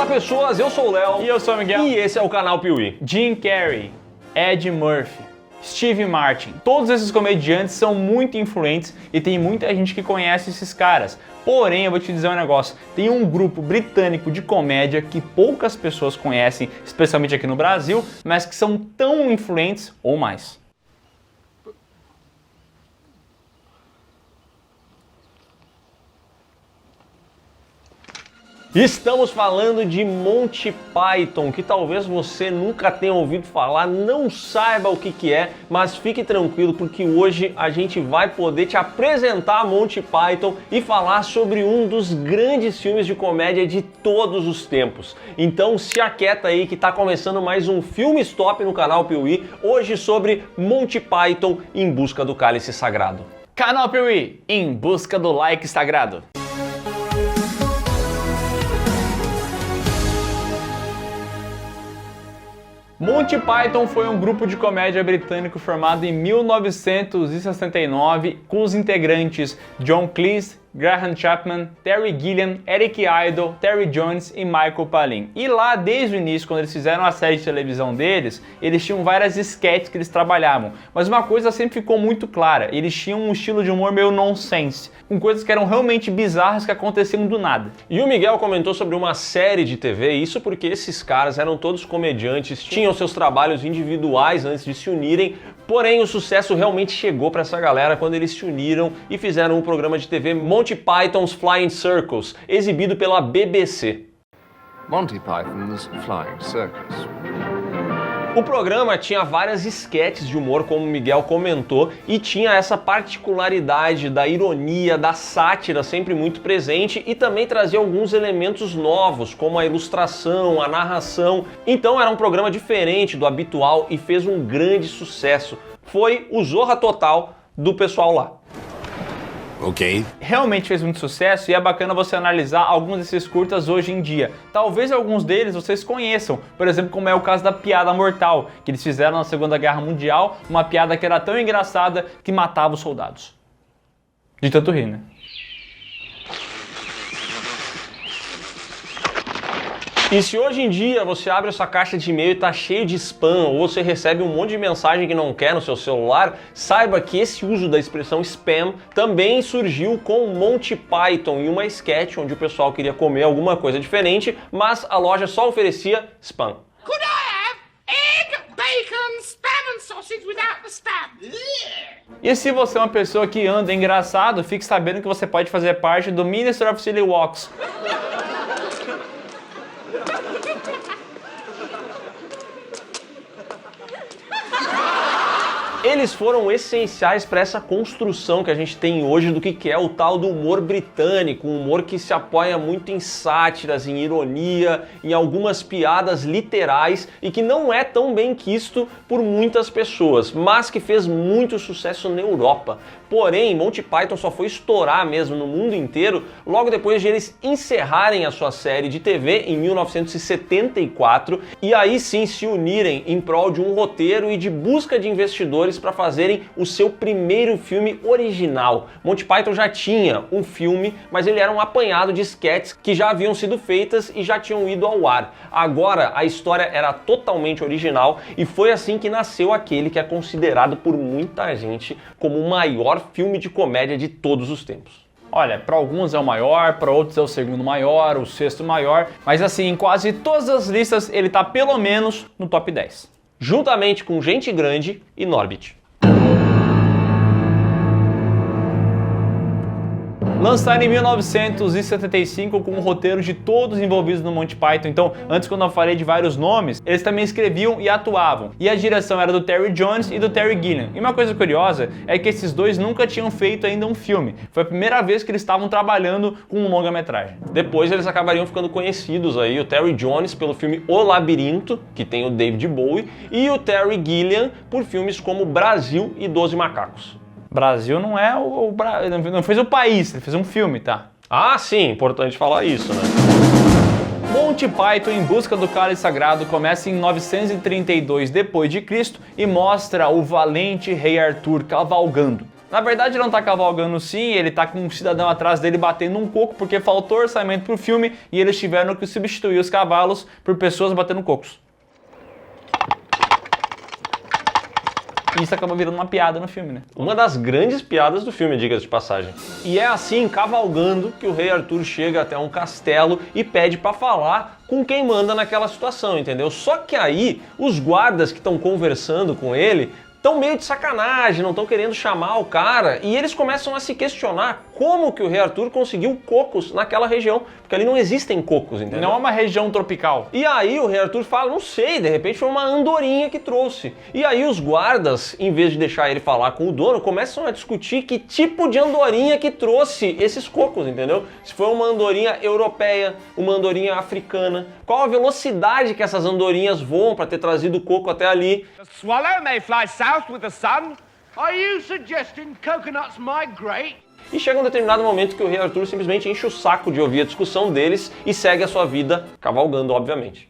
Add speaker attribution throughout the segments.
Speaker 1: Olá pessoas, eu sou o Léo.
Speaker 2: E eu sou o Miguel.
Speaker 1: E esse é o canal Piuí.
Speaker 2: Jim Carrey, Ed Murphy, Steve Martin, todos esses comediantes são muito influentes e tem muita gente que conhece esses caras. Porém, eu vou te dizer um negócio, tem um grupo britânico de comédia que poucas pessoas conhecem, especialmente aqui no Brasil, mas que são tão influentes ou mais.
Speaker 1: Estamos falando de Monty Python, que talvez você nunca tenha ouvido falar, não saiba o que é, mas fique tranquilo porque hoje a gente vai poder te apresentar Monty Python e falar sobre um dos grandes filmes de comédia de todos os tempos. Então se aquieta aí que tá começando mais um Filme Stop no canal Piuí, hoje sobre Monty Python em busca do cálice sagrado.
Speaker 2: Canal Piuí, em busca do like sagrado. Monty Python foi um grupo de comédia britânico formado em 1969 com os integrantes John Cleese, Graham Chapman, Terry Gilliam, Eric Idle, Terry Jones e Michael Palin. E lá, desde o início, quando eles fizeram a série de televisão deles, eles tinham várias sketches que eles trabalhavam. Mas uma coisa sempre ficou muito clara, eles tinham um estilo de humor meio nonsense, com coisas que eram realmente bizarras que aconteciam do nada.
Speaker 1: E o Miguel comentou sobre uma série de TV, isso porque esses caras eram todos comediantes, tinham seus trabalhos individuais antes de se unirem, porém o sucesso realmente chegou para essa galera quando eles se uniram e fizeram um programa de TV Monty Python's Flying Circus, exibido pela BBC.
Speaker 3: Monty Python's Flying Circus.
Speaker 1: O programa tinha várias esquetes de humor, como o Miguel comentou, e tinha essa particularidade da ironia, da sátira sempre muito presente e também trazia alguns elementos novos, como a ilustração, a narração. Então era um programa diferente do habitual e fez um grande sucesso. Foi o Zorra Total do pessoal lá.
Speaker 3: Ok.
Speaker 2: Realmente fez muito sucesso e é bacana você analisar alguns desses curtas hoje em dia. Talvez alguns deles vocês conheçam, por exemplo, como é o caso da Piada Mortal, que eles fizeram na Segunda Guerra Mundial, uma piada que era tão engraçada que matava os soldados. De tanto rir, né?
Speaker 1: E se hoje em dia você abre a sua caixa de e-mail e tá cheio de spam, ou você recebe um monte de mensagem que não quer no seu celular, saiba que esse uso da expressão spam também surgiu com Monty Python em uma sketch onde o pessoal queria comer alguma coisa diferente, mas a loja só oferecia spam.
Speaker 4: Could I have egg, bacon, spam and sausage without the spam?
Speaker 2: E se você é uma pessoa que anda engraçado, fique sabendo que você pode fazer parte do Minister of Silly Walks.
Speaker 1: Eles foram essenciais para essa construção que a gente tem hoje do que é o tal do humor britânico, um humor que se apoia muito em sátiras, em ironia, em algumas piadas literais e que não é tão bem quisto por muitas pessoas, mas que fez muito sucesso na Europa. Porém, Monty Python só foi estourar mesmo no mundo inteiro logo depois de eles encerrarem a sua série de TV em 1974 e aí sim se unirem em prol de um roteiro e de busca de investidores para fazerem o seu primeiro filme original. Monty Python já tinha um filme, mas ele era um apanhado de sketches que já haviam sido feitas e já tinham ido ao ar. Agora a história era totalmente original e foi assim que nasceu aquele que é considerado por muita gente como o maior filme de comédia de todos os tempos.
Speaker 2: Olha, para alguns é o maior, para outros é o segundo maior, o sexto maior, mas assim, em quase todas as listas ele tá pelo menos no top 10.
Speaker 1: Juntamente com Gente Grande e Norbit.
Speaker 2: Lançado em 1975 com o roteiro de todos envolvidos no Monty Python. Então, antes quando eu falei de vários nomes, eles também escreviam e atuavam. E a direção era do Terry Jones e do Terry Gilliam. E uma coisa curiosa é que esses dois nunca tinham feito ainda um filme. Foi a primeira vez que eles estavam trabalhando com um longa-metragem.
Speaker 1: Depois eles acabariam ficando conhecidos aí, o Terry Jones pelo filme O Labirinto, que tem o David Bowie, e o Terry Gilliam por filmes como Brasil e 12 Macacos.
Speaker 2: Brasil não é não fez o país, ele fez um filme, tá?
Speaker 1: Ah, sim, importante falar isso, né?
Speaker 2: Monty Python em busca do cálice sagrado começa em 932 d.C. e mostra o valente rei Arthur cavalgando. Na verdade ele não tá cavalgando sim, ele tá com um cidadão atrás dele batendo um coco porque faltou orçamento pro filme e eles tiveram que substituir os cavalos por pessoas batendo cocos. E isso acaba virando uma piada no filme, né?
Speaker 1: Uma das grandes piadas do filme, diga-se de passagem. E é assim, cavalgando, que o rei Arthur chega até um castelo e pede pra falar com quem manda naquela situação, entendeu? Só que aí, os guardas que estão conversando com ele estão meio de sacanagem, não estão querendo chamar o cara, e eles começam a se questionar como que o rei Arthur conseguiu cocos naquela região, porque ali não existem cocos, entendeu?
Speaker 2: Não é uma região tropical.
Speaker 1: E aí o rei Arthur fala, não sei, de repente foi uma andorinha que trouxe. E aí os guardas, em vez de deixar ele falar com o dono, começam a discutir que tipo de andorinha que trouxe esses cocos, entendeu? Se foi uma andorinha europeia, uma andorinha africana, qual a velocidade que essas andorinhas voam para ter trazido o coco até ali.
Speaker 5: The swallow may fly south with the sun. Are you suggesting coconuts migrate?
Speaker 1: E chega um determinado momento que o rei Arthur simplesmente enche o saco de ouvir a discussão deles e segue a sua vida cavalgando, obviamente.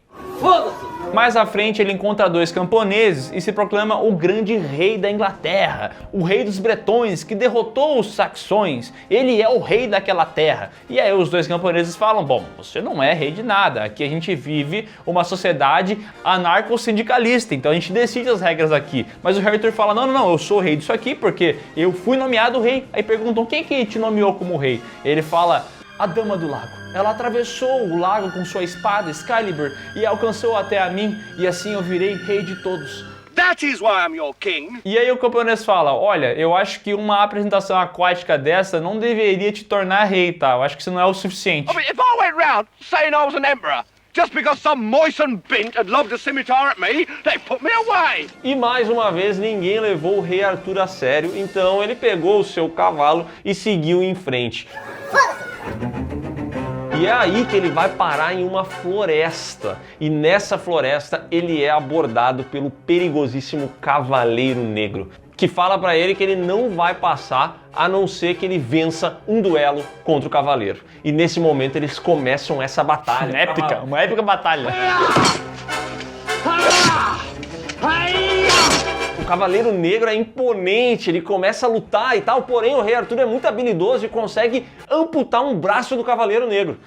Speaker 2: Mais à frente ele encontra dois camponeses e se proclama o grande rei da Inglaterra, o rei dos bretões que derrotou os saxões, ele é o rei daquela terra. E aí os dois camponeses falam, bom, você não é rei de nada, aqui a gente vive uma sociedade anarco-sindicalista, então a gente decide as regras aqui. Mas o rei Arthur fala, não, eu sou o rei disso aqui porque eu fui nomeado rei. Aí perguntam, quem que te nomeou como rei? Ele fala, a Dama do Lago. Ela atravessou o lago com sua espada Excalibur e alcançou até a mim, e assim eu virei rei de todos.
Speaker 5: That is why I'm your king.
Speaker 2: E aí o camponês fala, olha, eu acho que uma apresentação aquática dessa não deveria te tornar rei, tá? Eu acho que isso não é o suficiente.
Speaker 5: I mean, if I went round saying I was an emperor, just because some moistened bint had lobbed a scimitar at me, they put me away.
Speaker 1: E mais uma vez ninguém levou o rei Arthur a sério, então ele pegou o seu cavalo e seguiu em frente. E é aí que ele vai parar em uma floresta. E nessa floresta ele é abordado pelo perigosíssimo Cavaleiro Negro, que fala pra ele que ele não vai passar a não ser que ele vença um duelo contra o Cavaleiro. E nesse momento eles começam essa batalha.
Speaker 2: Épica, uma épica batalha.
Speaker 1: O Cavaleiro Negro é imponente, ele começa a lutar e tal, porém o rei Arthur é muito habilidoso e consegue amputar um braço do Cavaleiro Negro.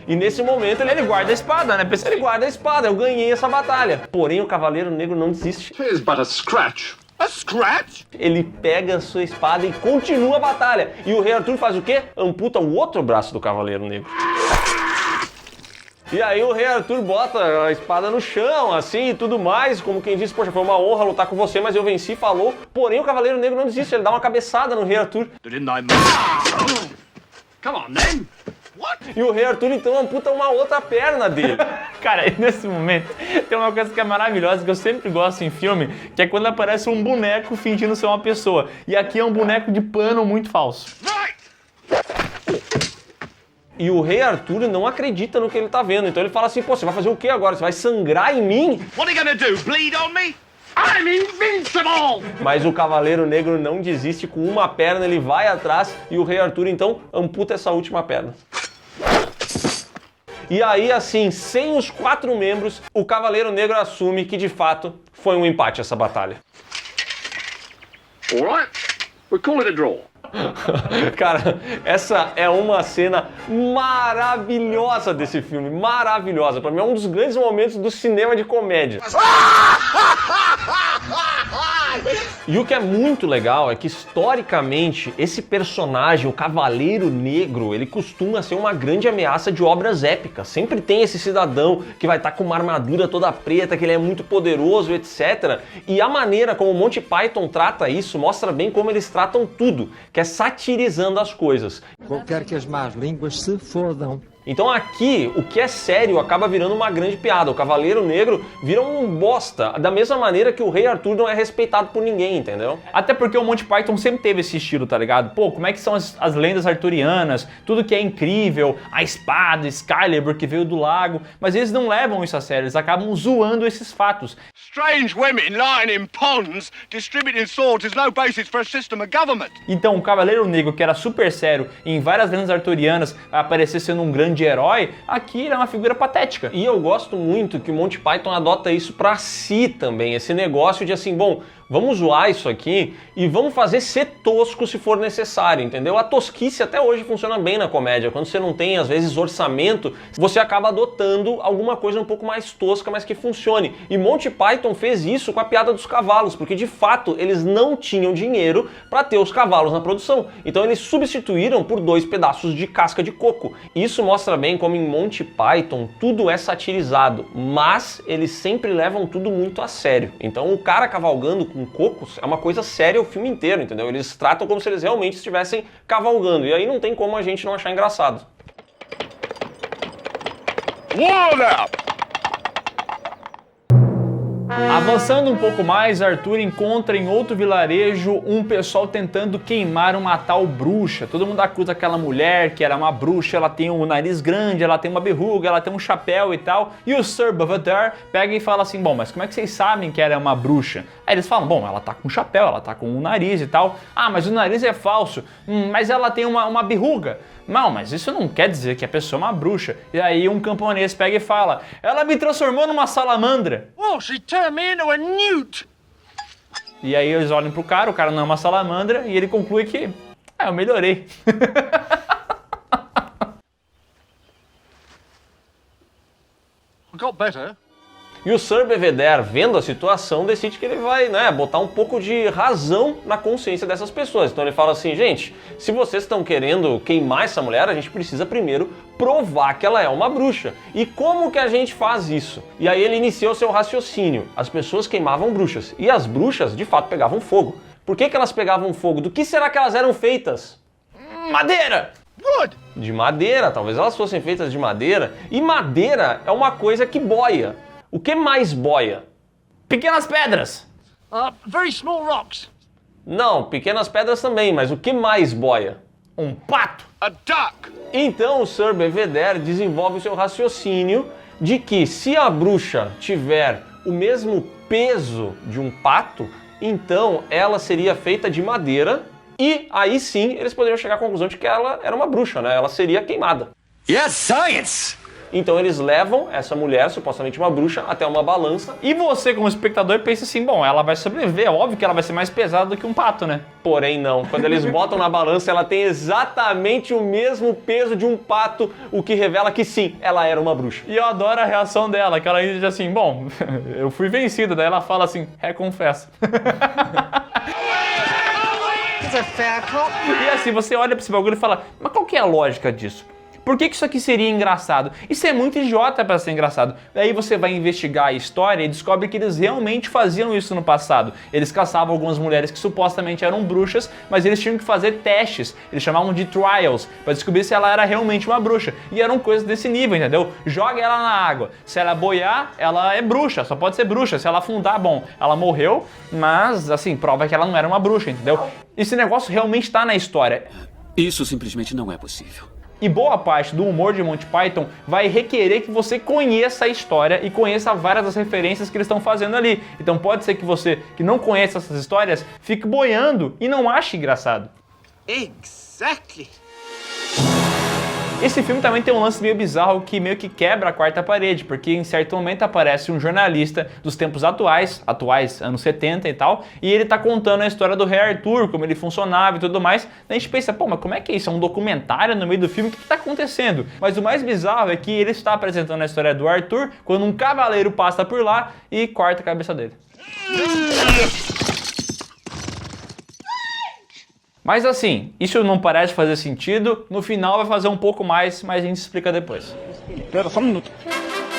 Speaker 1: E nesse momento
Speaker 2: Ele guarda a espada, né?
Speaker 1: ele guarda a espada, eu ganhei essa batalha. Porém o Cavaleiro Negro não desiste.
Speaker 3: Here's but a scratch.
Speaker 5: A scratch?
Speaker 1: Ele pega a sua espada e continua a batalha. E o rei Arthur faz o quê? Amputa o outro braço do Cavaleiro Negro. E aí o rei Arthur bota a espada no chão, assim, e tudo mais, como quem diz, poxa, foi uma honra lutar com você, mas eu venci, falou. Porém, o Cavaleiro Negro não desiste, ele dá uma cabeçada no rei Arthur.
Speaker 5: Didn't I? Come on, then.
Speaker 1: E o rei Arthur, então, amputa uma outra perna dele.
Speaker 2: Cara, e nesse momento tem uma coisa que é maravilhosa, que eu sempre gosto em filme, que é quando aparece um boneco fingindo ser uma pessoa. E aqui é um boneco de pano muito falso.
Speaker 5: Right.
Speaker 1: E o rei Arthur não acredita no que ele tá vendo, então ele fala assim, pô, você vai fazer o que agora? Você vai sangrar em mim?
Speaker 5: What are you gonna do? Bleed on me? I'm invincible!
Speaker 1: Mas o Cavaleiro Negro não desiste, com uma perna ele vai atrás e o rei Arthur então amputa essa última perna. E aí, assim, sem os 4 membros, o Cavaleiro Negro assume que de fato foi um empate essa batalha.
Speaker 3: All right, we call it a draw.
Speaker 1: Cara, essa é uma cena maravilhosa desse filme, maravilhosa. Pra mim é um dos grandes momentos do cinema de comédia. E o que é muito legal é que, historicamente, esse personagem, o Cavaleiro Negro, ele costuma ser uma grande ameaça de obras épicas. Sempre tem esse cidadão que vai estar com uma armadura toda preta, que ele é muito poderoso, etc. E a maneira como o Monty Python trata isso mostra bem como eles tratam tudo, que é satirizando as coisas.
Speaker 6: Qualquer que as más línguas se fodam.
Speaker 1: Então aqui, o que é sério acaba virando uma grande piada. O Cavaleiro Negro vira um bosta, da mesma maneira que o rei Arthur não é respeitado por ninguém, entendeu?
Speaker 2: Até porque o Monty Python sempre teve esse estilo, tá ligado? Pô, como é que são as lendas arturianas, tudo que é incrível, a espada, Excalibur que veio do lago, mas eles não levam isso a sério, eles acabam zoando esses fatos.
Speaker 5: Strange women lying in ponds distributing swords is no basis for a system of government.
Speaker 2: Então, o Cavaleiro Negro, que era super sério e em várias lendas arturianas aparecer sendo um grande herói, aqui ele é uma figura patética.
Speaker 1: E eu gosto muito que o Monty Python adota isso pra si também, esse negócio de assim, bom, vamos zoar isso aqui e vamos fazer ser tosco se for necessário, entendeu? A tosquice até hoje funciona bem na comédia. Quando você não tem, às vezes, orçamento, você acaba adotando alguma coisa um pouco mais tosca, mas que funcione. E Monty Python fez isso com a piada dos cavalos, porque de fato eles não tinham dinheiro para ter os cavalos na produção. Então eles substituíram por 2 pedaços de casca de coco. Isso mostra bem como em Monty Python tudo é satirizado, mas eles sempre levam tudo muito a sério. Então o cara cavalgando com cocos é uma coisa séria o filme inteiro, entendeu? Eles tratam como se eles realmente estivessem cavalgando, e aí não tem como a gente não achar engraçado.
Speaker 5: Water!
Speaker 2: Avançando um pouco mais, Arthur encontra em outro vilarejo um pessoal tentando queimar uma tal bruxa. Todo mundo acusa aquela mulher que era uma bruxa, ela tem um nariz grande, ela tem uma verruga, ela tem um chapéu e tal. E o Sir Belvedere pega e fala assim, bom, mas como é que vocês sabem que ela é uma bruxa? Aí eles falam, bom, ela tá com um chapéu, ela tá com um nariz e tal. Ah, mas o nariz é falso. Mas ela tem uma verruga. Não, mas isso não quer dizer que a pessoa é uma bruxa. E aí um camponês pega e fala, ela me transformou numa salamandra.
Speaker 5: Well, she turned me into a newt.
Speaker 2: E aí eles olham pro cara, o cara não é uma salamandra, e ele conclui que, eu melhorei.
Speaker 5: I got better.
Speaker 1: E o Sir Belvedere, vendo a situação, decide que ele vai, botar um pouco de razão na consciência dessas pessoas. Então ele fala assim, gente, se vocês estão querendo queimar essa mulher, a gente precisa primeiro provar que ela é uma bruxa. E como que a gente faz isso? E aí ele inicia o seu raciocínio. As pessoas queimavam bruxas, e as bruxas, de fato, pegavam fogo. Por que elas pegavam fogo? Do que será que elas eram feitas? Madeira!
Speaker 5: Good.
Speaker 1: De madeira, talvez elas fossem feitas de madeira. E madeira é uma coisa que boia. O que mais boia?
Speaker 2: Pequenas pedras.
Speaker 5: Very small rocks.
Speaker 1: Não, pequenas pedras também, mas o que mais boia?
Speaker 2: Um pato.
Speaker 5: A duck.
Speaker 1: Então o Sir Belvedere desenvolve o seu raciocínio de que se a bruxa tiver o mesmo peso de um pato, então ela seria feita de madeira e aí sim eles poderiam chegar à conclusão de que ela era uma bruxa, né? Ela seria queimada.
Speaker 5: Yes, science.
Speaker 1: Então eles levam essa mulher, supostamente uma bruxa, até uma balança.
Speaker 2: E você, como espectador, pensa assim, bom, ela vai sobreviver, é óbvio que ela vai ser mais pesada do que um pato, né?
Speaker 1: Porém não, quando eles botam na balança, ela tem exatamente o mesmo peso de um pato, o que revela que sim, ela era uma bruxa.
Speaker 2: E eu adoro a reação dela, que ela diz assim, bom, eu fui vencida, daí ela fala assim, confessa. E assim, você olha pra esse bagulho e fala, mas qual que é a lógica disso? Por que isso aqui seria engraçado? Isso é muito idiota para ser engraçado. Daí você vai investigar a história e descobre que eles realmente faziam isso no passado. Eles caçavam algumas mulheres que supostamente eram bruxas, mas eles tinham que fazer testes. Eles chamavam de trials, para descobrir se ela era realmente uma bruxa. E eram coisas desse nível, entendeu? Joga ela na água. Se ela boiar, ela é bruxa, só pode ser bruxa. Se ela afundar, bom, ela morreu, mas assim, prova que ela não era uma bruxa, entendeu? Esse negócio realmente está na história.
Speaker 7: Isso simplesmente não é possível.
Speaker 2: E boa parte do humor de Monty Python vai requerer que você conheça a história e conheça várias das referências que eles estão fazendo ali. Então pode ser que você, que não conhece essas histórias, fique boiando e não ache engraçado.
Speaker 4: Exactly.
Speaker 2: Esse filme também tem um lance meio bizarro que meio que quebra a quarta parede, porque em certo momento aparece um jornalista dos tempos atuais, anos 70 e tal, e ele tá contando a história do Rei Arthur, como ele funcionava e tudo mais. Daí a gente pensa, pô, mas como é que é isso? É um documentário no meio do filme? O que tá acontecendo? Mas o mais bizarro é que ele está apresentando a história do Arthur quando um cavaleiro passa por lá e corta a cabeça dele. Mas assim, isso não parece fazer sentido, no final vai fazer um pouco mais, mas a gente explica depois.
Speaker 5: Espera só um minuto.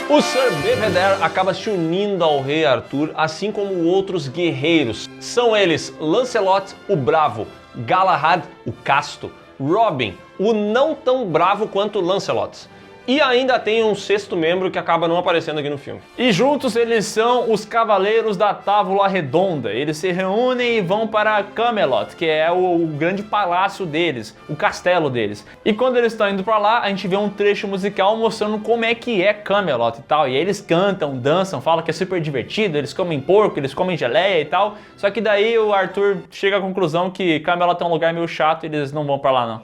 Speaker 1: O Sir Belvedere acaba se unindo ao rei Arthur, assim como outros guerreiros. São eles Lancelot, o bravo, Galahad, o casto, Robin, o não tão bravo quanto Lancelot, E ainda tem um sexto membro que acaba não aparecendo aqui no filme.
Speaker 2: E juntos eles são os Cavaleiros da Távola Redonda. Eles se reúnem e vão para Camelot, que é o grande palácio deles, o castelo deles. E quando eles estão indo para lá, a gente vê um trecho musical mostrando como é que é Camelot e tal. E aí eles cantam, dançam, falam que é super divertido, eles comem porco, eles comem geleia e tal. Só que daí o Arthur chega à conclusão que Camelot é um lugar meio chato e eles não vão para lá não.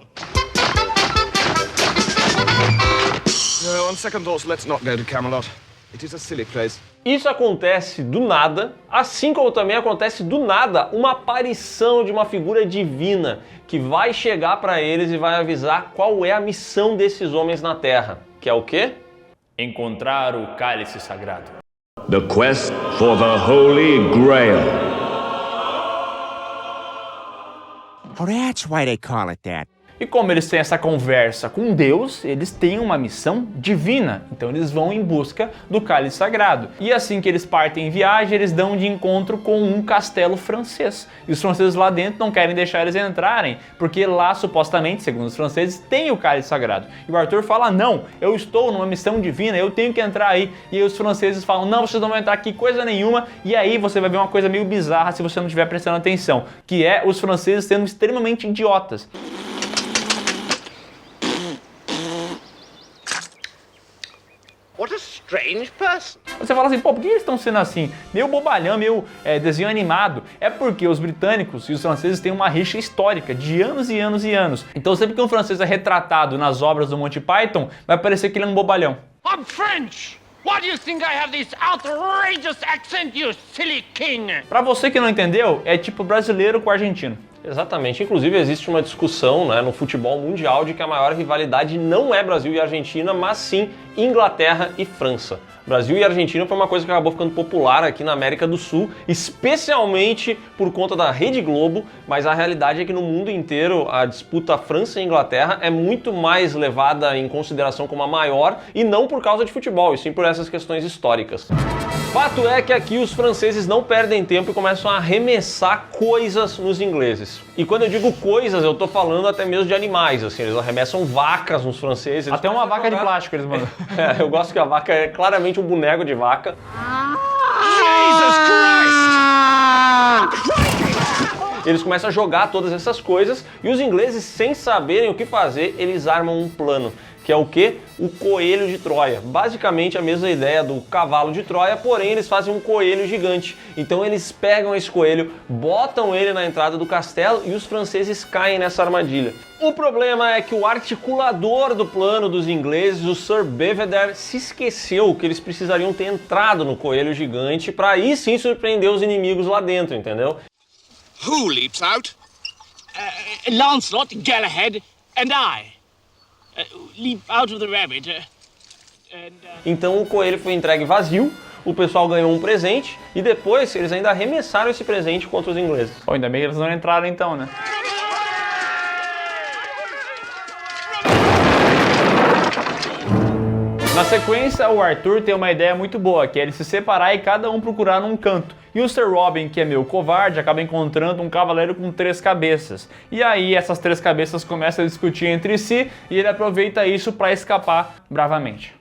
Speaker 5: No, on second thoughts, let's not go to Camelot. It is a silly place.
Speaker 1: Isso acontece do nada, assim como também acontece do nada uma aparição de uma figura divina que vai chegar para eles e vai avisar qual é a missão desses homens na Terra. Que é o quê?
Speaker 2: Encontrar o cálice sagrado.
Speaker 3: The quest for the Holy Grail.
Speaker 8: Oh, that's why they call it that.
Speaker 2: E como eles têm essa conversa com Deus, eles têm uma missão divina. Então eles vão em busca do cálice sagrado. E assim que eles partem em viagem, eles dão de encontro com um castelo francês. E os franceses lá dentro não querem deixar eles entrarem, porque lá, supostamente, segundo os franceses, tem o cálice sagrado. E o Arthur fala, não, eu estou numa missão divina, eu tenho que entrar aí. E aí os franceses falam, não, vocês não vão entrar aqui coisa nenhuma. E aí você vai ver uma coisa meio bizarra se você não estiver prestando atenção, que é os franceses sendo extremamente idiotas.
Speaker 5: What a strange person.
Speaker 2: Você fala assim, pô, por que eles estão sendo assim? Meio bobalhão, meio desenho animado. É porque os britânicos e os franceses têm uma rixa histórica de anos e anos e anos. Então sempre que um francês é retratado nas obras do Monty Python, vai parecer que ele é um bobalhão.
Speaker 4: I'm French! Why do you think I have this outrageous accent, you silly king?
Speaker 2: Pra você que não entendeu, é tipo brasileiro com argentino.
Speaker 1: Exatamente. Inclusive existe uma discussão, né, no futebol mundial de que a maior rivalidade não é Brasil e Argentina, mas sim Inglaterra e França. Brasil e Argentina foi uma coisa que acabou ficando popular aqui na América do Sul, especialmente por conta da Rede Globo, mas a realidade é que no mundo inteiro a disputa França e Inglaterra é muito mais levada em consideração como a maior e não por causa de futebol, e sim por essas questões históricas. Fato é que aqui os franceses não perdem tempo e começam a arremessar coisas nos ingleses. E quando eu digo coisas, eu tô falando até mesmo de animais, assim, eles arremessam vacas nos franceses. Eles
Speaker 2: Até uma vaca de plástico eles mandam.
Speaker 1: Eu gosto que a vaca é claramente um boneco de vaca.
Speaker 5: Jesus Christ!
Speaker 1: Eles começam a jogar todas essas coisas e os ingleses, sem saberem o que fazer, eles armam um plano. Que é o quê? O coelho de Troia. Basicamente a mesma ideia do cavalo de Troia, porém eles fazem um coelho gigante. Então eles pegam esse coelho, botam ele na entrada do castelo e os franceses caem nessa armadilha. O problema é que o articulador do plano dos ingleses, o Sir Bedivere, se esqueceu que eles precisariam ter entrado no coelho gigante para aí sim surpreender os inimigos lá dentro, entendeu?
Speaker 5: Who leaps out?
Speaker 4: Lancelot, Galahad, and I. Leap out of the rabbit.
Speaker 1: Então o coelho foi entregue vazio, o pessoal ganhou um presente e depois eles ainda arremessaram esse presente contra os ingleses.
Speaker 2: Pô, ainda bem que eles não entraram então, né? Na sequência, o Arthur tem uma ideia muito boa, que é ele se separar e cada um procurar num canto. E o Sir Robin, que é meio covarde, acaba encontrando um cavaleiro com 3 cabeças. E aí essas 3 cabeças começam a discutir entre si e ele aproveita isso para escapar bravamente.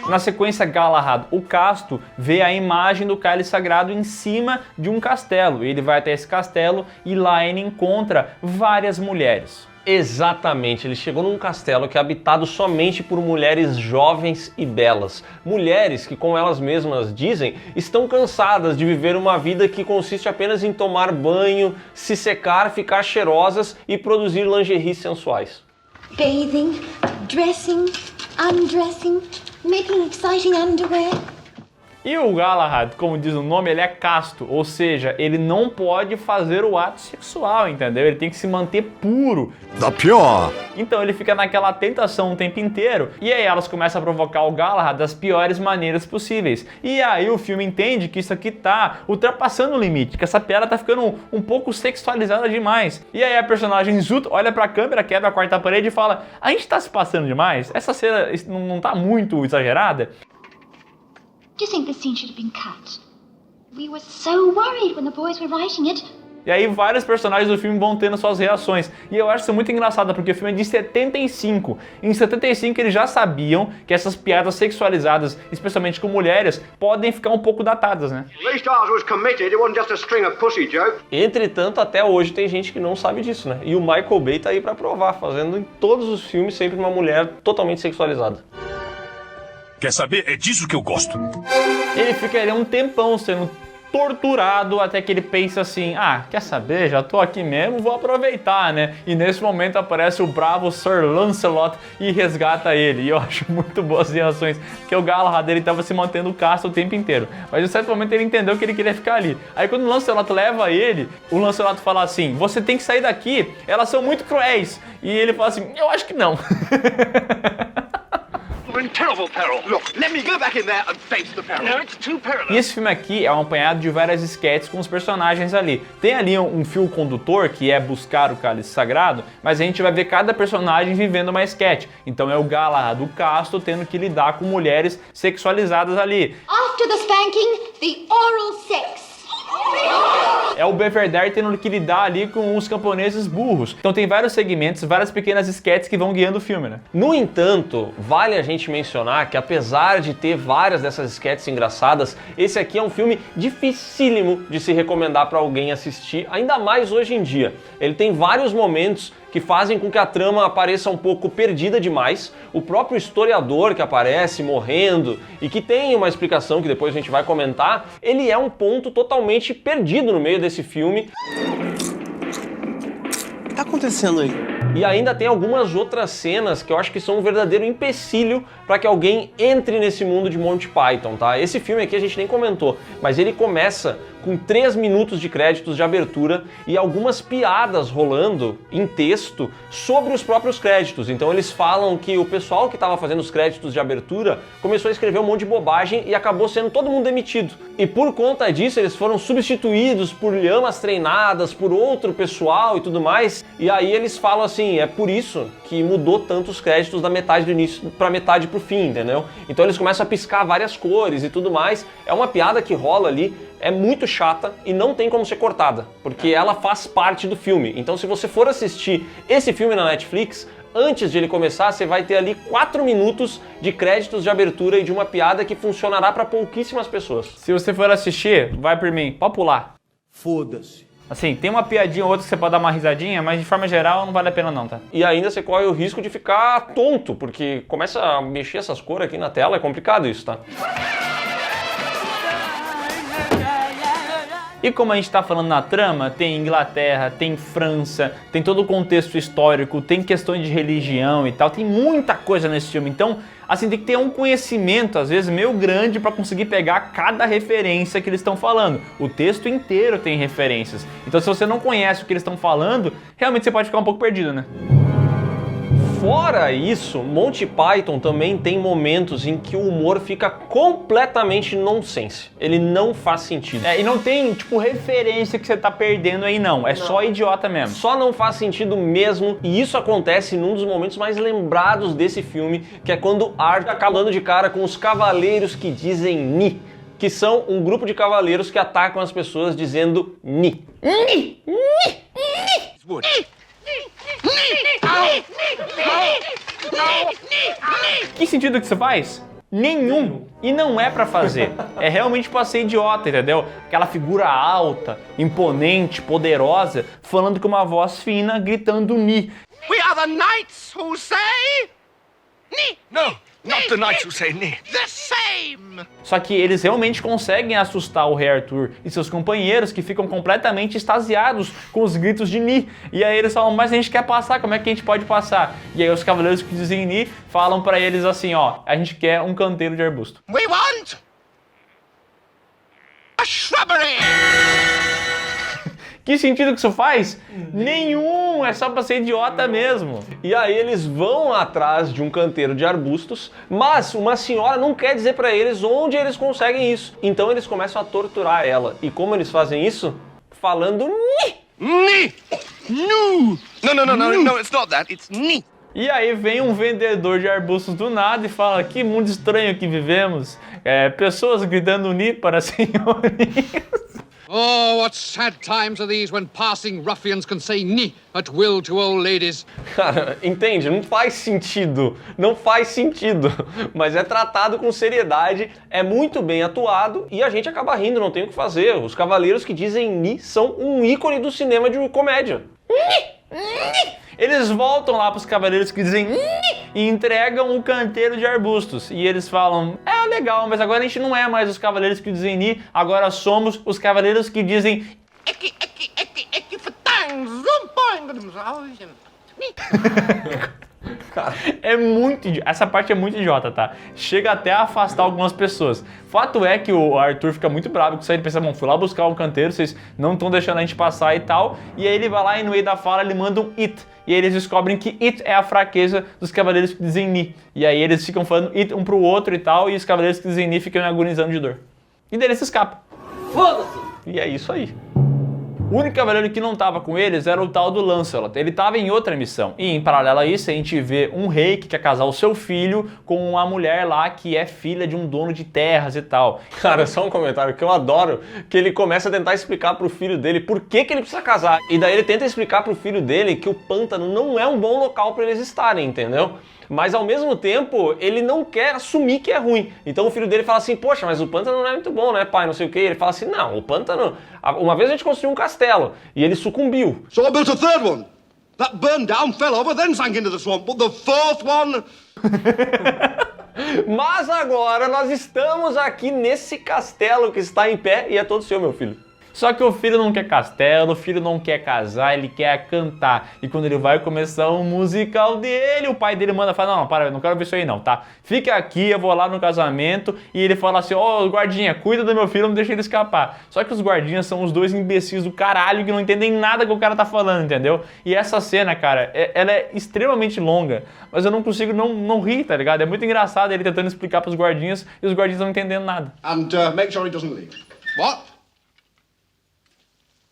Speaker 2: Na sequência, Galahad, o casto, vê a imagem do cálice sagrado em cima de um castelo. Ele vai até esse castelo e lá ele encontra várias mulheres.
Speaker 1: Exatamente, ele chegou num castelo que é habitado somente por mulheres jovens e belas. Mulheres que, como elas mesmas dizem, estão cansadas de viver uma vida que consiste apenas em tomar banho, se secar, ficar cheirosas e produzir lingeries sensuais.
Speaker 9: Bathing, dressing, undressing, making exciting underwear.
Speaker 2: E o Galahad, como diz o nome, ele é casto, ou seja, ele não pode fazer o ato sexual, entendeu? Ele tem que se manter puro.
Speaker 8: The pure.
Speaker 2: Então ele fica naquela tentação o tempo inteiro, e aí elas começam a provocar o Galahad das piores maneiras possíveis. E aí o filme entende que isso aqui tá ultrapassando o limite, que essa piada tá ficando um pouco sexualizada demais. E aí a personagem Zut olha pra câmera, quebra a quarta parede e fala: a gente tá se passando demais? Essa cena não tá muito exagerada?
Speaker 9: Do you think this scene should have been cut? We were so worried when the boys were writing it.
Speaker 2: E aí vários personagens do filme vão tendo suas reações. E eu acho isso muito engraçado, porque o filme é de 75. Em 75 eles já sabiam que essas piadas sexualizadas, especialmente com mulheres, podem ficar um pouco datadas, né?
Speaker 5: At least ours was committed. It wasn't just a string of pussy jokes.
Speaker 1: Entretanto, até hoje tem gente que não sabe disso, né? E o Michael Bay tá aí pra provar, fazendo em todos os filmes sempre uma mulher totalmente sexualizada.
Speaker 3: Quer saber? É disso que eu gosto.
Speaker 2: Ele fica ali um tempão sendo torturado até que ele pensa assim, ah, quer saber, já tô aqui mesmo, vou aproveitar, né? E nesse momento aparece o bravo Sir Lancelot e resgata ele. E eu acho muito boas as reações, porque o Galahad, ele tava se mantendo casto o tempo inteiro. Mas em certo momento ele entendeu que ele queria ficar ali. Aí quando o Lancelot leva ele, o Lancelot fala assim, você tem que sair daqui, elas são muito cruéis. E ele fala assim, eu acho que não.
Speaker 5: We're in terrible peril. Look, let me go back in there and face the peril. No, it's too perilous.
Speaker 2: E esse filme aqui é um apanhado de várias sketches com os personagens ali. Tem ali um fio condutor, que é buscar o cálice sagrado, mas a gente vai ver cada personagem vivendo uma sketch. Então é o Galahad, o casto, tendo que lidar com mulheres sexualizadas ali.
Speaker 9: After the spanking, the oral sex.
Speaker 2: É o Belvedere tendo que lidar ali com os camponeses burros. Então tem vários segmentos, várias pequenas sketches que vão guiando o filme, né?
Speaker 1: No entanto, vale a gente mencionar que apesar de ter várias dessas sketches engraçadas, esse aqui é um filme dificílimo de se recomendar para alguém assistir, ainda mais hoje em dia. Ele tem vários momentos que fazem com que a trama pareça um pouco perdida demais. O próprio historiador que aparece morrendo e que tem uma explicação que depois a gente vai comentar, ele é um ponto totalmente perdido no meio desse filme.
Speaker 10: O que tá acontecendo aí?
Speaker 1: E ainda tem algumas outras cenas que eu acho que são um verdadeiro empecilho para que alguém entre nesse mundo de Monty Python, tá? Esse filme aqui a gente nem comentou, mas ele começa com 3 minutos de créditos de abertura e algumas piadas rolando em texto sobre os próprios créditos. Então eles falam que o pessoal que estava fazendo os créditos de abertura começou a escrever um monte de bobagem e acabou sendo todo mundo demitido. E por conta disso eles foram substituídos por lhamas treinadas, por outro pessoal e tudo mais. E aí eles falam assim, é por isso que mudou tanto os créditos da metade do início para metade pro fim, entendeu? Então eles começam a piscar várias cores e tudo mais. É uma piada que rola ali, é muito chata e não tem como ser cortada, porque ela faz parte do filme. Então se você for assistir esse filme na Netflix, antes de ele começar, você vai ter ali 4 minutos de créditos de abertura e de uma piada que funcionará para pouquíssimas pessoas.
Speaker 2: Se você for assistir, vai por mim, pode pular.
Speaker 10: Foda-se.
Speaker 2: Assim, tem uma piadinha ou outra que você pode dar uma risadinha, mas de forma geral não vale a pena não, tá?
Speaker 1: E ainda você corre o risco de ficar tonto, porque começa a mexer essas cores aqui na tela, é complicado isso, tá?
Speaker 2: E como a gente está falando na trama, tem Inglaterra, tem França, tem todo o contexto histórico, tem questões de religião e tal, tem muita coisa nesse filme. Então, assim, tem que ter um conhecimento, às vezes, meio grande para conseguir pegar cada referência que eles estão falando. O texto inteiro tem referências. Então, se você não conhece o que eles estão falando, realmente você pode ficar um pouco perdido, né?
Speaker 1: Fora isso, Monty Python também tem momentos em que o humor fica completamente nonsense. Ele não faz sentido.
Speaker 2: E não tem, tipo, referência que você tá perdendo aí, não. É só idiota mesmo.
Speaker 1: Só não faz sentido mesmo, e isso acontece num dos momentos mais lembrados desse filme, que é quando Art acaba dando de cara com os cavaleiros que dizem Ni, que são um grupo de cavaleiros que atacam as pessoas dizendo Ni. Ni! Ni! Ni!
Speaker 2: Que sentido que isso faz? Nenhum. E não é pra fazer. É realmente pra ser idiota, entendeu? Aquela figura alta, imponente, poderosa, falando com uma voz fina, gritando Ni.
Speaker 5: We are the knights who say... Ni! No, not the knights who say Ni. The same!
Speaker 2: Só que eles realmente conseguem assustar o Rei Arthur e seus companheiros, que ficam completamente extasiados com os gritos de Ni. E aí eles falam, mas a gente quer passar, como é que a gente pode passar? E aí os cavaleiros que dizem Ni falam pra eles assim, ó, a gente quer um canteiro de arbusto.
Speaker 5: We want... a shrubbery!
Speaker 2: Que sentido que isso faz? Nenhum! É só pra ser idiota mesmo.
Speaker 1: E aí eles vão atrás de um canteiro de arbustos, mas uma senhora não quer dizer pra eles onde eles conseguem isso. Então eles começam a torturar ela. E como eles fazem isso? Falando Ni!
Speaker 5: Ni! No! No, it's not that, it's Ni!
Speaker 2: E aí vem um vendedor de arbustos do nada e fala, que mundo estranho que vivemos. Pessoas gritando Ni para senhores.
Speaker 11: Oh, what sad times are these when passing ruffians can say ni at will to old ladies.
Speaker 1: Cara, entende? Não faz sentido. Não faz sentido. Mas é tratado com seriedade, é muito bem atuado e a gente acaba rindo, não tem o que fazer. Os cavaleiros que dizem ni são um ícone do cinema de comédia.
Speaker 2: Eles voltam lá pros cavaleiros que dizem e entregam o canteiro de arbustos. E eles falam, é legal, mas agora a gente não é mais os cavaleiros que dizem ni, agora somos os cavaleiros que dizem
Speaker 1: Cara,
Speaker 2: essa parte é muito idiota, tá? Chega até a afastar algumas pessoas. Fato é que o Arthur fica muito bravo com isso aí, ele pensa, bom, fui lá buscar o canteiro, vocês não estão deixando a gente passar e tal. E aí ele vai lá e no meio da fala ele manda um it. E aí eles descobrem que it é a fraqueza dos cavaleiros que dizem ni. E aí eles ficam falando it um pro outro e tal, e os cavaleiros que dizem ni ficam agonizando de dor. E daí eles escapam.
Speaker 1: Foda-se! E é isso aí.
Speaker 2: O único cavaleiro que não estava com eles era o tal do Lancelot. Ele estava em outra missão. E em paralelo a isso, a gente vê um rei que quer casar o seu filho com uma mulher lá que é filha de um dono de terras e tal.
Speaker 1: Cara, só um comentário que eu adoro, que ele começa a tentar explicar pro filho dele por que ele precisa casar. E daí ele tenta explicar pro filho dele que o pântano não é um bom local para eles estarem, entendeu? Mas ao mesmo tempo, ele não quer assumir que é ruim. Então o filho dele fala assim, poxa, mas o pântano não é muito bom, né, pai? Não sei o quê. Ele fala assim, não, o pântano... Uma vez a gente construiu um castelo e ele sucumbiu.
Speaker 5: So I built a third one. That burned down, fell over, then sank into the swamp. But the fourth one...
Speaker 1: Mas agora nós estamos aqui nesse castelo que está em pé e é todo seu, meu filho.
Speaker 2: Só que o filho não quer castelo, o filho não quer casar, ele quer cantar. E quando ele vai começar o musical dele, o pai dele manda falar, não, para, não quero ver isso aí não, tá? Fica aqui, eu vou lá no casamento. E ele fala assim, ó, guardinha, cuida do meu filho, não deixa ele escapar. Só que os guardinhas são os dois imbecis do caralho que não entendem nada que o cara tá falando, entendeu? E essa cena, cara, ela é extremamente longa, mas eu não consigo não rir, tá ligado? É muito engraçado ele tentando explicar pros guardinhas e os guardinhas não entendendo nada.
Speaker 5: And make sure he doesn't leave. What?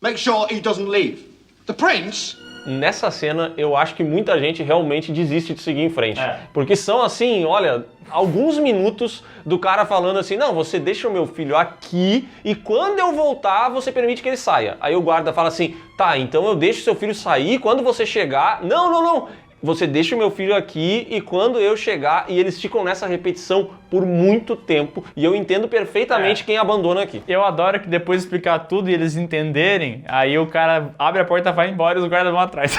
Speaker 5: Make sure he doesn't leave. The prince?
Speaker 1: Nessa cena, eu acho que muita gente realmente desiste de seguir em frente. Porque são assim, olha, alguns minutos do cara falando assim, não, você deixa o meu filho aqui e quando eu voltar, você permite que ele saia. Aí o guarda fala assim, tá, então eu deixo seu filho sair, quando você chegar... Não. Você deixa o meu filho aqui e quando eu chegar... E eles ficam nessa repetição por muito tempo. E eu entendo perfeitamente quem abandona aqui.
Speaker 2: Eu adoro que depois de explicar tudo e eles entenderem, aí o cara abre a porta, vai embora e os guardas vão atrás.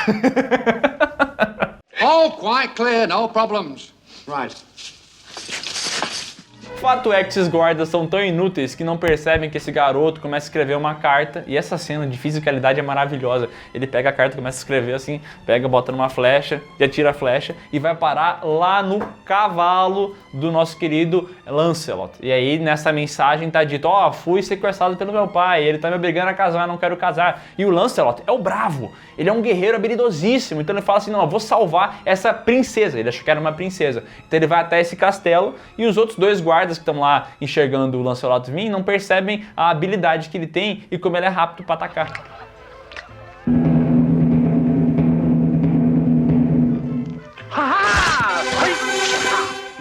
Speaker 11: All quite clear, no problems.
Speaker 5: Right.
Speaker 2: Fato é que esses guardas são tão inúteis que não percebem que esse garoto começa a escrever uma carta e essa cena de fisicalidade é maravilhosa. Ele pega a carta, começa a escrever assim, pega, bota numa flecha e atira a flecha e vai parar lá no cavalo do nosso querido Lancelot. E aí nessa mensagem tá dito, ó, fui sequestrado pelo meu pai, ele tá me obrigando a casar, não quero casar. E o Lancelot é o bravo, ele é um guerreiro habilidosíssimo, então ele fala assim, não, eu vou salvar essa princesa. Ele achou que era uma princesa. Então ele vai até esse castelo e os outros dois guardas que estão lá enxergando o Lancelot vir não percebem a habilidade que ele tem e como ele é rápido para atacar.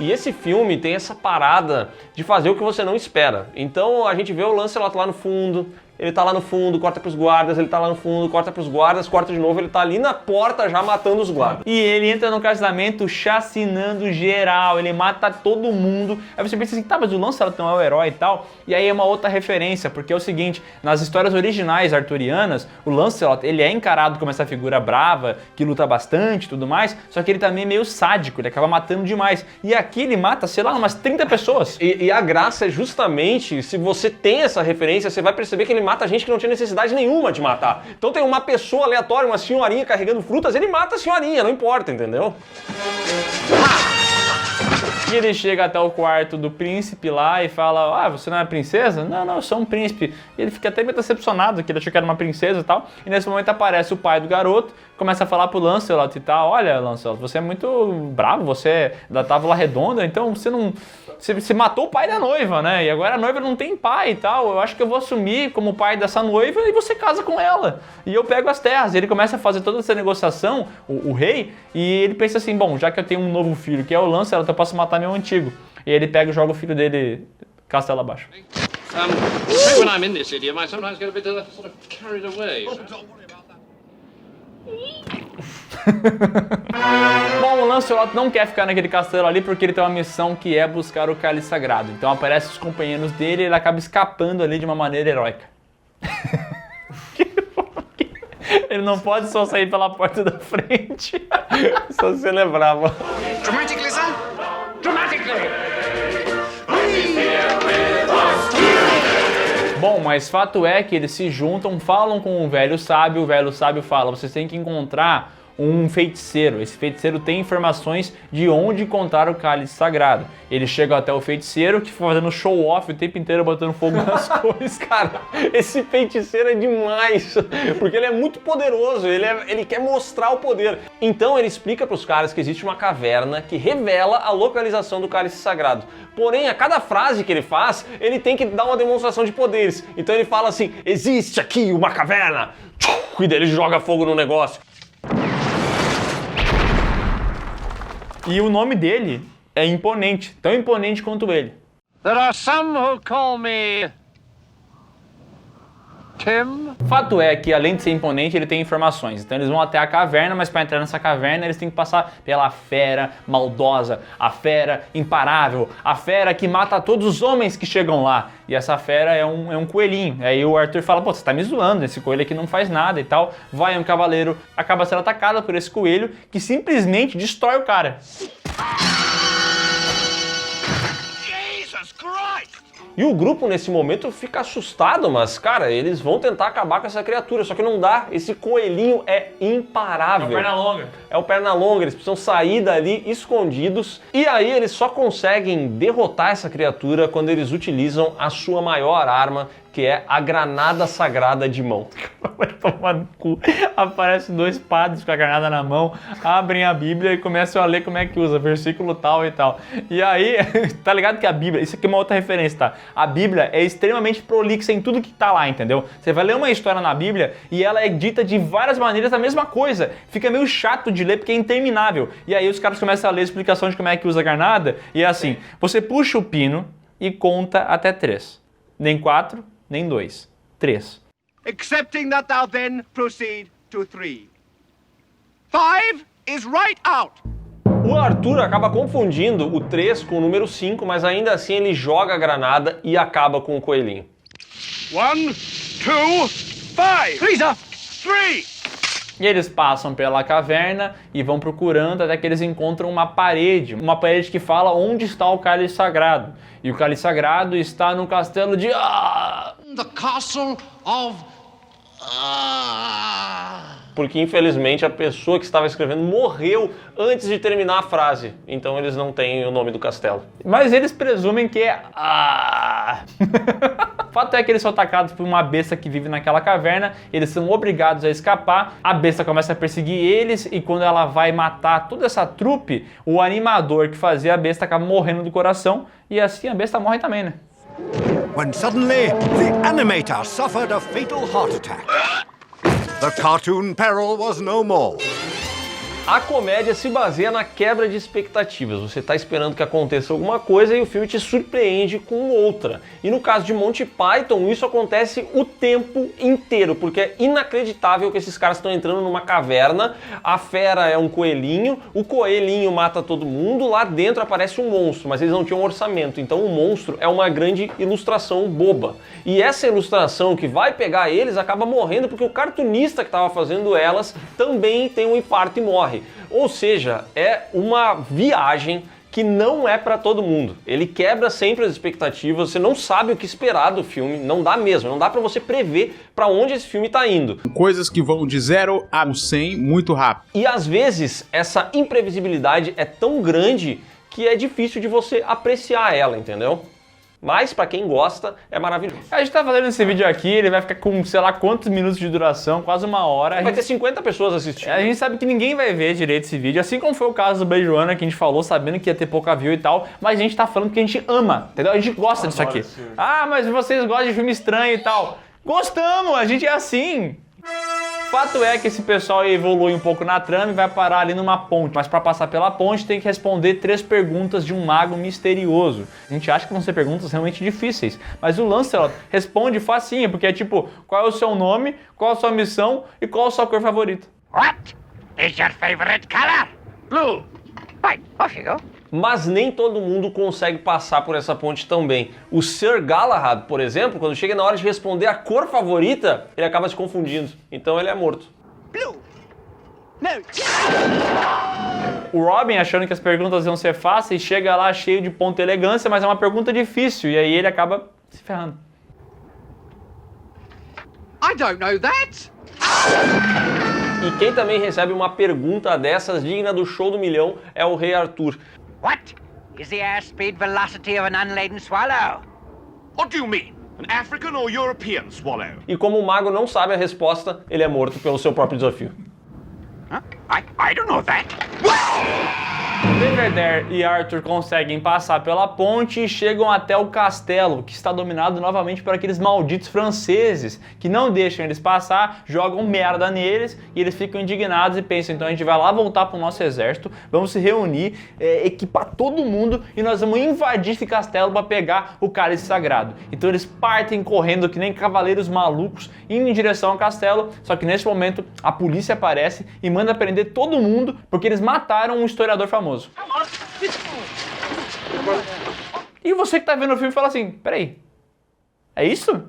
Speaker 1: E esse filme tem essa parada de fazer o que você não espera. Então a gente vê o Lancelot lá no fundo, ele tá lá no fundo, corta pros guardas, ele tá lá no fundo, corta pros guardas, corta de novo, ele tá ali na porta já matando os guardas.
Speaker 2: E ele entra no casamento chacinando geral, ele mata todo mundo. Aí você pensa assim, tá, mas o Lancelot não é o herói e tal. E aí é uma outra referência, porque é o seguinte, nas histórias originais arturianas, o Lancelot, ele é encarado como essa figura brava, que luta bastante e tudo mais, só que ele também é meio sádico, ele acaba matando demais. E aqui ele mata, sei lá, umas 30 pessoas.
Speaker 1: E a graça é justamente, se você tem essa referência, você vai perceber que ele mata gente que não tinha necessidade nenhuma de matar. Então tem uma pessoa aleatória, uma senhorinha carregando frutas, ele mata a senhorinha, não importa, entendeu?
Speaker 2: E ele chega até o quarto do príncipe lá e fala, ah, você não é princesa? Não, eu sou um príncipe. E ele fica até meio decepcionado, que ele achou que era uma princesa e tal. E nesse momento aparece o pai do garoto, começa a falar pro Lancelot e tal, olha, Lancelot, você é muito bravo, você da Távola Redonda, então você não... Você matou o pai da noiva, né? E agora a noiva não tem pai e tal. Eu acho que eu vou assumir como pai dessa noiva e você casa com ela. E eu pego as terras. E ele começa a fazer toda essa negociação, o rei, e ele pensa assim, bom, já que eu tenho um novo filho, que é o Lancelot, eu posso matar meu antigo. E ele pega e joga o filho dele castelo abaixo.
Speaker 11: When I'm in this idiom, I sometimes get a bit sort of carried away.
Speaker 2: Bom, o Lancelot não quer ficar naquele castelo ali porque ele tem uma missão que é buscar o cálice sagrado. Então aparecem os companheiros dele e ele acaba escapando ali de uma maneira heróica. Ele não pode só sair pela porta da frente. Só se lembrava.
Speaker 11: Dramatically, sir? Dramatically!
Speaker 2: Bom, mas fato é que eles se juntam, falam com o velho sábio fala, vocês têm que encontrar um feiticeiro. Esse feiticeiro tem informações de onde encontrar o cálice sagrado. Eles chegam até o feiticeiro, que fica fazendo show-off o tempo inteiro, botando fogo nas coisas.
Speaker 1: Cara, esse feiticeiro é demais, porque ele é muito poderoso, ele quer mostrar o poder. Então ele explica para os caras que existe uma caverna que revela a localização do cálice sagrado. Porém, a cada frase que ele faz, ele tem que dar uma demonstração de poderes. Então ele fala assim, existe aqui uma caverna, e daí ele joga fogo no negócio.
Speaker 2: E o nome dele é imponente, tão imponente quanto ele.
Speaker 11: There are some who call me Tim.
Speaker 2: Fato é que, além de ser imponente, ele tem informações. Então eles vão até a caverna, mas para entrar nessa caverna eles têm que passar pela fera maldosa, a fera imparável, a fera que mata todos os homens que chegam lá. E essa fera é um coelhinho. Aí o Arthur fala, pô, você tá me zoando, esse coelho aqui não faz nada e tal. Vai um cavaleiro, acaba sendo atacado por esse coelho, que simplesmente destrói o cara.
Speaker 5: Jesus Christ!
Speaker 1: E o grupo, nesse momento, fica assustado, mas, cara, eles vão tentar acabar com essa criatura, só que não dá. Esse coelhinho é imparável.
Speaker 2: É o Pernalonga.
Speaker 1: É o Pernalonga, eles precisam sair dali escondidos. E aí eles só conseguem derrotar essa criatura quando eles utilizam a sua maior arma, que é a granada sagrada de mão.
Speaker 2: Vai tomar no cu. Aparecem dois padres com a granada na mão, abrem a Bíblia e começam a ler como é que usa, versículo tal e tal. E aí, tá ligado que a Bíblia, isso aqui é uma outra referência, tá? A Bíblia é extremamente prolixa em tudo que tá lá, entendeu? Você vai ler uma história na Bíblia e ela é dita de várias maneiras a mesma coisa. Fica meio chato de ler porque é interminável. E aí os caras começam a ler a explicação de como é que usa a granada e é assim, você puxa o pino e conta até 3. Nem 4, nem 2. 3.
Speaker 5: Accepting that thou then proceed to 3. 5 is right out.
Speaker 1: O Arthur acaba confundindo o 3 com o número 5, mas ainda assim ele joga a granada e acaba com o coelhinho.
Speaker 5: 1, 2, 5. Lisa, 3.
Speaker 2: E eles passam pela caverna e vão procurando até que eles encontram uma parede que fala onde está o cálice sagrado. E o cálice sagrado está no castelo de...
Speaker 11: The castle of...
Speaker 1: Porque infelizmente a pessoa que estava escrevendo morreu antes de terminar a frase. Então eles não têm o nome do castelo.
Speaker 2: Mas eles presumem que é... O fato é que eles são atacados por uma besta que vive naquela caverna, eles são obrigados a escapar, a besta começa a perseguir eles e quando ela vai matar toda essa trupe, o animador que fazia a besta acaba morrendo do coração e assim a besta morre também, né?
Speaker 12: When suddenly the animator suffered a fatal heart attack. The cartoon peril was no more.
Speaker 1: A comédia se baseia na quebra de expectativas. Você está esperando que aconteça alguma coisa e o filme te surpreende com outra. E no caso de Monty Python, isso acontece o tempo inteiro, porque é inacreditável que esses caras estão entrando numa caverna, a fera é um coelhinho, o coelhinho mata todo mundo, lá dentro aparece um monstro, mas eles não tinham orçamento, então o monstro é uma grande ilustração boba. E essa ilustração que vai pegar eles acaba morrendo porque o cartunista que estava fazendo elas também tem um infarto e morre. Ou seja, é uma viagem que não é para todo mundo. Ele quebra sempre as expectativas, você não sabe o que esperar do filme, não dá mesmo, não dá para você prever para onde esse filme tá indo.
Speaker 13: Coisas que vão de 0 a 100 muito rápido.
Speaker 1: E às vezes essa imprevisibilidade é tão grande que é difícil de você apreciar ela, entendeu? Mas pra quem gosta, é maravilhoso.
Speaker 2: A gente tá fazendo esse vídeo aqui, ele vai ficar com sei lá quantos minutos de duração, quase 1 hora.
Speaker 1: Vai ter 50 pessoas assistindo.
Speaker 2: A gente sabe que ninguém vai ver direito esse vídeo, assim como foi o caso do Blade Runner, que a gente falou, sabendo que ia ter pouca view e tal, mas a gente tá falando que a gente ama, entendeu? A gente gosta disso aqui. Ah, mas vocês gostam de filme estranho e tal. Gostamos, a gente é assim. Fato é que esse pessoal evolui um pouco na trama e vai parar ali numa ponte. Mas para passar pela ponte tem que responder 3 perguntas de um mago misterioso. A gente acha que vão ser perguntas realmente difíceis. Mas o Lancelot responde facinho, porque é tipo, qual é o seu nome, qual a sua missão e qual a sua cor favorita.
Speaker 5: What is your favorite color? Blue. Right, off you go.
Speaker 1: Mas nem todo mundo consegue passar por essa ponte tão bem. O Sir Galahad, por exemplo, quando chega na hora de responder a cor favorita, ele acaba se confundindo. Então ele é morto.
Speaker 5: Blue. No.
Speaker 2: O Robin, achando que as perguntas iam ser fáceis, chega lá cheio de ponta e elegância, mas é uma pergunta difícil, e aí ele acaba se ferrando.
Speaker 11: I don't know that!
Speaker 1: E quem também recebe uma pergunta dessas digna do show do milhão é o Rei Arthur.
Speaker 14: What is the airspeed velocity of an unladen swallow?
Speaker 5: What do you mean? An African or European swallow?
Speaker 1: E como o mago não sabe a resposta, ele é morto pelo seu próprio desafio.
Speaker 14: Huh? I don't know that.
Speaker 2: Deverdare e Arthur conseguem passar pela ponte e chegam até o castelo, que está dominado novamente por aqueles malditos franceses, que não deixam eles passar, jogam merda neles e eles ficam indignados e pensam, então a gente vai lá voltar pro nosso exército, vamos se reunir, equipar todo mundo e nós vamos invadir esse castelo para pegar o cálice sagrado. Então eles partem correndo que nem cavaleiros malucos, indo em direção ao castelo, só que nesse momento a polícia aparece e manda prender todo mundo porque eles mataram um historiador famoso. E você que tá vendo o filme fala assim, peraí, é isso?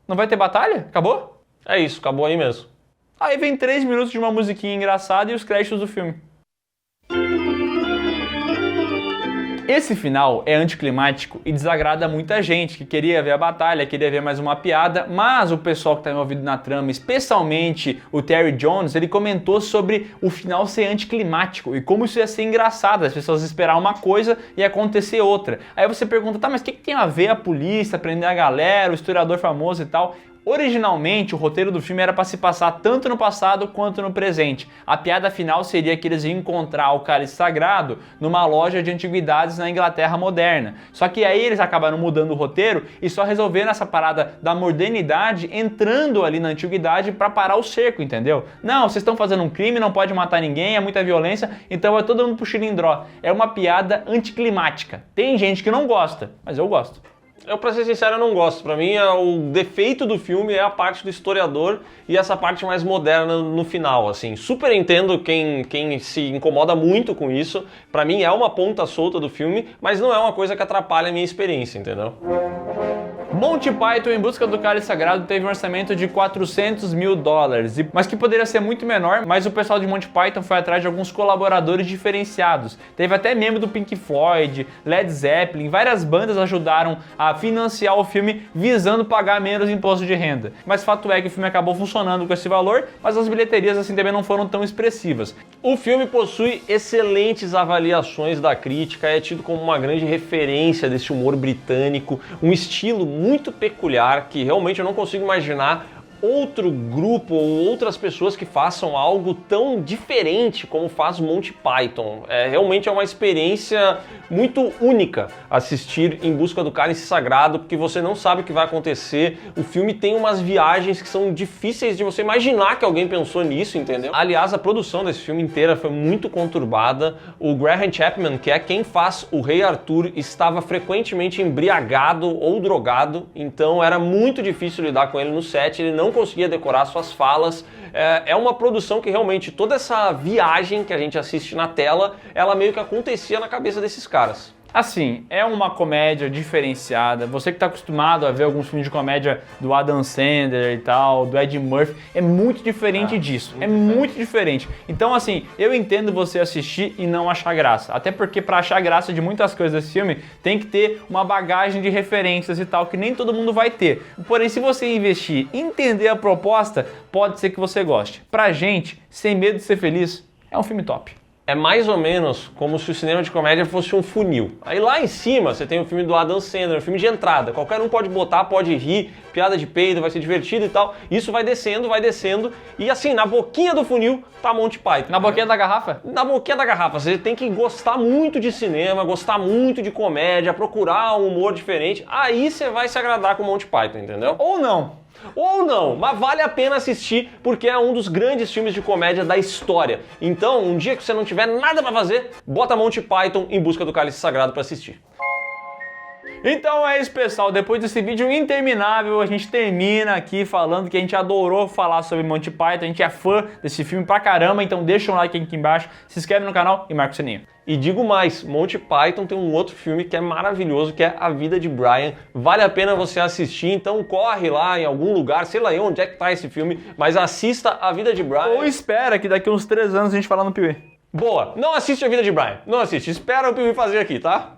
Speaker 2: Não vai ter batalha? Acabou?
Speaker 1: É isso, acabou aí mesmo.
Speaker 2: Aí vem 3 minutos de uma musiquinha engraçada e os créditos do filme. Esse final é anticlimático e desagrada muita gente que queria ver a batalha, queria ver mais uma piada, mas o pessoal que está envolvido na trama, especialmente o Terry Jones, ele comentou sobre o final ser anticlimático e como isso ia ser engraçado, as pessoas esperavam uma coisa e acontecer outra. Aí você pergunta, tá, mas o que tem a ver a polícia, prender a galera, o historiador famoso e tal? Originalmente, o roteiro do filme era para se passar tanto no passado quanto no presente. A piada final seria que eles iam encontrar o cálice sagrado numa loja de antiguidades na Inglaterra moderna. Só que aí eles acabaram mudando o roteiro e só resolveram essa parada da modernidade entrando ali na antiguidade para parar o cerco, entendeu? Não, vocês estão fazendo um crime, não pode matar ninguém, é muita violência, então vai todo mundo pro xilindró. É uma piada anticlimática. Tem gente que não gosta, mas eu gosto.
Speaker 1: Eu, pra ser sincero, eu não gosto. Pra mim, o defeito do filme é a parte do historiador e essa parte mais moderna no final, assim. Super entendo quem se incomoda muito com isso. Pra mim, é uma ponta solta do filme, mas não é uma coisa que atrapalha a minha experiência, entendeu?
Speaker 2: Monty Python em Busca do Cálice Sagrado teve um orçamento de $400 mil, mas que poderia ser muito menor, mas o pessoal de Monty Python foi atrás de alguns colaboradores diferenciados. Teve até membro do Pink Floyd, Led Zeppelin, várias bandas ajudaram a financiar o filme visando pagar menos imposto de renda. Mas fato é que o filme acabou funcionando com esse valor, mas as bilheterias assim também não foram tão expressivas.
Speaker 1: O filme possui excelentes avaliações da crítica, é tido como uma grande referência desse humor britânico, um estilo muito peculiar que realmente eu não consigo imaginar outro grupo ou outras pessoas que façam algo tão diferente como faz Monty Python. Realmente é uma experiência muito única assistir Em Busca do Cálice Sagrado, porque você não sabe o que vai acontecer. O filme tem umas viagens que são difíceis de você imaginar que alguém pensou nisso, entendeu? Aliás, a produção desse filme inteira foi muito conturbada. O Graham Chapman, que é quem faz o Rei Arthur, estava frequentemente embriagado ou drogado, então era muito difícil lidar com ele no set, ele não conseguia decorar suas falas. É uma produção que realmente toda essa viagem que a gente assiste na tela, ela meio que acontecia na cabeça desses caras.
Speaker 2: Assim, é uma comédia diferenciada. Você que está acostumado a ver alguns filmes de comédia do Adam Sandler e tal, do Ed Murphy, é muito diferente disso. É muito diferente. Então, assim, eu entendo você assistir e não achar graça. Até porque para achar graça de muitas coisas desse filme, tem que ter uma bagagem de referências e tal, que nem todo mundo vai ter. Porém, se você investir e entender a proposta, pode ser que você goste. Pra gente, Sem Medo de Ser Feliz, é um filme top.
Speaker 1: É mais ou menos como se o cinema de comédia fosse um funil. Aí lá em cima você tem o filme do Adam Sandler, um filme de entrada. Qualquer um pode botar, pode rir, piada de peido, vai ser divertido e tal. Isso vai descendo e assim, na boquinha do funil tá Monty Python.
Speaker 2: Na boquinha da garrafa?
Speaker 1: Na boquinha da garrafa. Você tem que gostar muito de cinema, gostar muito de comédia, procurar um humor diferente. Aí você vai se agradar com Monty Python, entendeu?
Speaker 2: Ou não.
Speaker 1: Ou não, mas vale a pena assistir porque é um dos grandes filmes de comédia da história. Então, um dia que você não tiver nada pra fazer, bota Monty Python em busca do cálice sagrado pra assistir.
Speaker 2: Então é isso, pessoal. Depois desse vídeo interminável, a gente termina aqui falando que a gente adorou falar sobre Monty Python, a gente é fã desse filme pra caramba, então deixa um like aqui embaixo, se inscreve no canal e marca o sininho.
Speaker 1: E digo mais, Monty Python tem um outro filme que é maravilhoso, que é A Vida de Brian. Vale a pena você assistir, então corre lá em algum lugar, sei lá onde é que tá esse filme, mas assista A Vida de Brian.
Speaker 2: Ou espera que daqui uns 3 anos a gente falar no Piuí.
Speaker 1: Boa, não assiste A Vida de Brian, não assiste, espera o Piuí fazer aqui, tá?